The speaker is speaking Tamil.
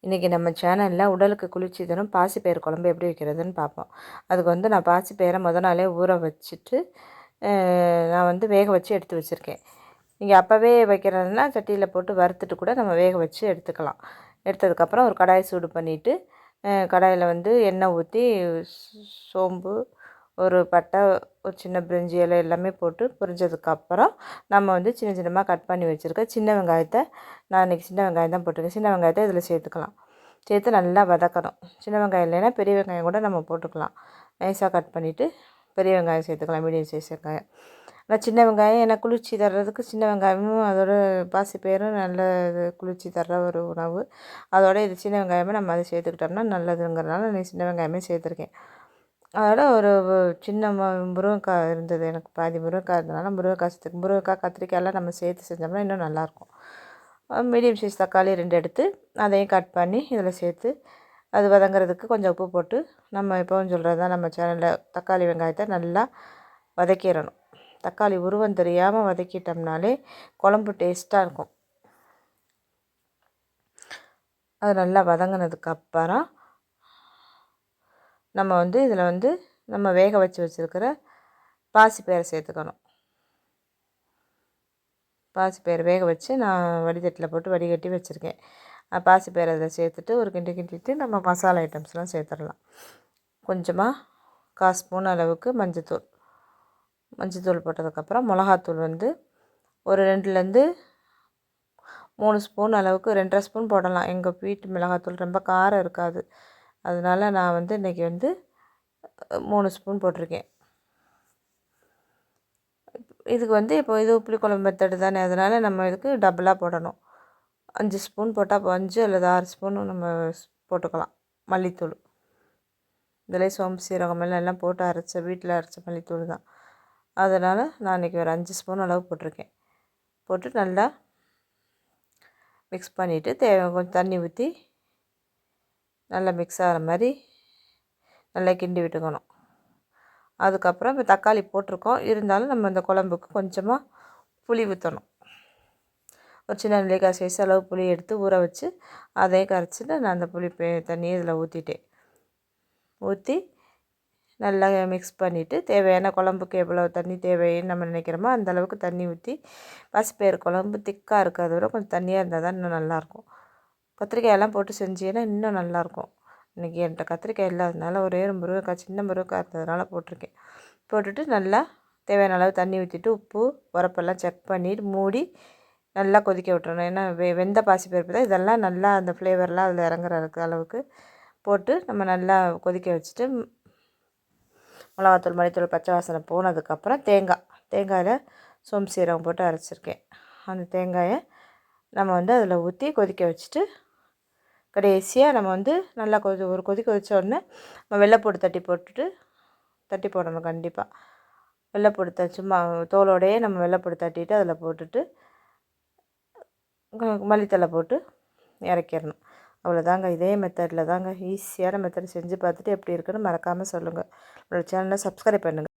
இன்றைக்கி நம்ம சேனலில் உடலுக்கு குளிர்ச்சி தரும் பாசிப்பயிறு குழம்பு எப்படி வைக்கிறதுன்னு பார்ப்போம். அதுக்கு வந்து நான் பாசிப்பயிரை நாளே ஊற வச்சுட்டு நான் வந்து வேக வச்சு எடுத்து வச்சுருக்கேன். நீங்கள் அப்போவே வைக்கிறதுனா சட்டியில் போட்டு வறுத்துட்டு கூட நம்ம வேக வச்சு எடுத்துக்கலாம். எடுத்ததுக்கப்புறம் ஒரு கடாய் சூடு பண்ணிவிட்டு கடாயில் வந்து எண்ணெய் ஊற்றி சோம்பு, ஒரு பட்டை, ஒரு சின்ன பிரிஞ்சி இலை எல்லாமே போட்டு பொரிஞ்சதுக்கப்புறம் நம்ம வந்து சின்ன சின்னமாக கட் பண்ணி வச்சுருக்க சின்ன வெங்காயத்தை, நான் இன்றைக்கி சின்ன வெங்காயம் தான் போட்டிருக்கேன், சின்ன வெங்காயத்தை இதில் சேர்த்துக்கலாம். சேர்த்து நல்லா வதக்கணும். சின்ன வெங்காயம் இல்லைன்னா பெரிய வெங்காயம் கூட நம்ம போட்டுக்கலாம். நைஸாக கட் பண்ணிவிட்டு பெரிய வெங்காயம் சேர்த்துக்கலாம், மீடியம் சைஸ் வெங்காயம். ஆனால் சின்ன வெங்காயம் ஏன்னா குளிர்ச்சி தர்றதுக்கு சின்ன வெங்காயமும் அதோட பாசிப்பயிரும் நல்ல குளிர்ச்சி தர்ற ஒரு உணவு. அதோட இது சின்ன வெங்காயமே நம்ம அதை சேர்த்துக்கிட்டோம்னா நல்லதுங்கிறதுனால நான் சின்ன வெங்காயமே சேர்த்துருக்கேன். அதோட ஒரு சின்ன முருங்கைக்காய் இருந்தது, எனக்கு பாதி முருங்கைக்காய் இருந்ததுனால முருங்கைக்காய் கத்திரிக்காயெல்லாம் நம்ம சேர்த்து செஞ்சோம்னா இன்னும் நல்லாயிருக்கும். மீடியம் சைஸ் தக்காளி 2 எடுத்து அதையும் கட் பண்ணி இதில் சேர்த்து அது வதங்கிறதுக்கு கொஞ்சம் உப்பு போட்டு நம்ம எப்போவும் சொல்கிறது தான், நம்ம சேனலில் தக்காளி வெங்காயத்தை நல்லா வதக்கிடணும். தக்காளி உருவம் தெரியாமல் வதக்கிட்டோம்னாலே குழம்பு டேஸ்ட்டாக இருக்கும். அது நல்லா வதங்கினதுக்கப்புறம் நம்ம வந்து இதில் வந்து நம்ம வேக வச்சுருக்கிற பாசிப்பயிரை சேர்த்துக்கணும். பாசிப்பயிறு வேக வச்சு நான் வடிதட்டில் போட்டு வடிகட்டி வச்சுருக்கேன். பாசிப்பயிரை அதில் சேர்த்துட்டு ஒரு கிண்டிட்டு நம்ம மசாலா ஐட்டம்ஸ்லாம் சேர்த்துடலாம். கொஞ்சமாக 1/4 ஸ்பூன் அளவுக்கு மஞ்சத்தூள் போட்டதுக்கப்புறம் மிளகாத்தூள் வந்து ஒரு 2லேருந்து 3 ஸ்பூன் அளவுக்கு, 2.5 ஸ்பூன் போடலாம். எங்கள் வீட்டு மிளகாத்தூள் ரொம்ப காரம் இருக்காது, அதனால் நான் வந்து இன்றைக்கி வந்து 3 ஸ்பூன் போட்டிருக்கேன். இதுக்கு வந்து இப்போ இது புளிக்குழம்பு மெத்தடு தானே, அதனால் நம்ம இதுக்கு டபுளாக போடணும். 5 ஸ்பூன் போட்டால் 5 அல்லது 6 ஸ்பூன் நம்ம போட்டுக்கலாம். மல்லித்தூள் இதில் சோம்பு சீரகம் எல்லாம் போட்டு வீட்டில் அரைச்ச மல்லித்தூள் தான். அதனால் நான் இன்றைக்கி ஒரு 5 ஸ்பூன் அளவு போட்டிருக்கேன். போட்டு நல்லா மிக்ஸ் பண்ணிவிட்டு கொஞ்சம் தண்ணி ஊற்றி நல்லா மிக்ஸ் ஆகிற மாதிரி நல்லா கிண்டி விட்டுக்கணும். அதுக்கப்புறம் இப்போ தக்காளி போட்டிருக்கோம், இருந்தாலும் நம்ம இந்த குழம்புக்கு கொஞ்சமாக புளி ஊற்றணும். ஒரு சின்ன நெல்லிக்காய் சைஸ் அளவு புளி எடுத்து ஊற வச்சு அதையும் கரைச்சிட்டு நான் அந்த புளி தண்ணியை இதில் ஊற்றி நல்லா மிக்ஸ் பண்ணிவிட்டு தேவையான குழம்புக்கு எவ்வளோ தண்ணி தேவைன்னு நம்ம நினைக்கிறோமோ அந்த அளவுக்கு தண்ணி ஊற்றி, பாசிப்பயிறு குழம்பு திக்காக இருக்கிறத விட கொஞ்சம் தண்ணியாக இருந்தால் தான் இன்னும் நல்லாயிருக்கும். கத்திரிக்காயெல்லாம் போட்டு செஞ்சீங்கன்னா இன்னும் நல்லாயிருக்கும். இன்றைக்கி என்கிட்ட கத்திரிக்காய் இல்லாததுனால ஒரே ஒரு முருங்கைக்காய், சின்ன முருங்கைக்காய் இருந்ததுனால போட்டிருக்கேன். போட்டுட்டு நல்லா தேவையான அளவு தண்ணி ஊற்றிட்டு உப்பு உரப்பெல்லாம் செக் பண்ணிவிட்டு மூடி நல்லா கொதிக்க விட்டுறணும். ஏன்னா வெந்த பாசிப்பருப்பு தான், இதெல்லாம் நல்லா அந்த ஃப்ளேவர்லாம் அதில் இறங்குற அளவுக்கு போட்டு நம்ம நல்லா கொதிக்க வச்சுட்டு மிளகாத்தூள், மல்லித்தூள் பச்சை வாசனை போனதுக்கப்புறம் தேங்காயில் சோம்பு சீரகம் போட்டு அரைச்சிருக்கேன். அந்த தேங்காயை நம்ம வந்து அதில் ஊற்றி கொதிக்க வச்சுட்டு கடைசியாக நம்ம வந்து நல்லா ஒரு கொதி கொதித்த உடனே நம்ம வெள்ளைப்பூடு தட்டி போடணும். கண்டிப்பாக வெள்ளைப்பூடு சும்மா தோலோடையே நம்ம வெள்ளைப்பூடு தட்டிட்டு அதில் போட்டுட்டு மல்லித்தழை போட்டு இறக்கிடணும். அவ்வளோதாங்க. இதே மெத்தடில் தாங்க, ஈஸியான மெத்தட். செஞ்சு பார்த்துட்டு எப்படி இருக்குன்னு மறக்காமல் சொல்லுங்கள். என்னோடய சேனலை சப்ஸ்கிரைப் பண்ணுங்கள்.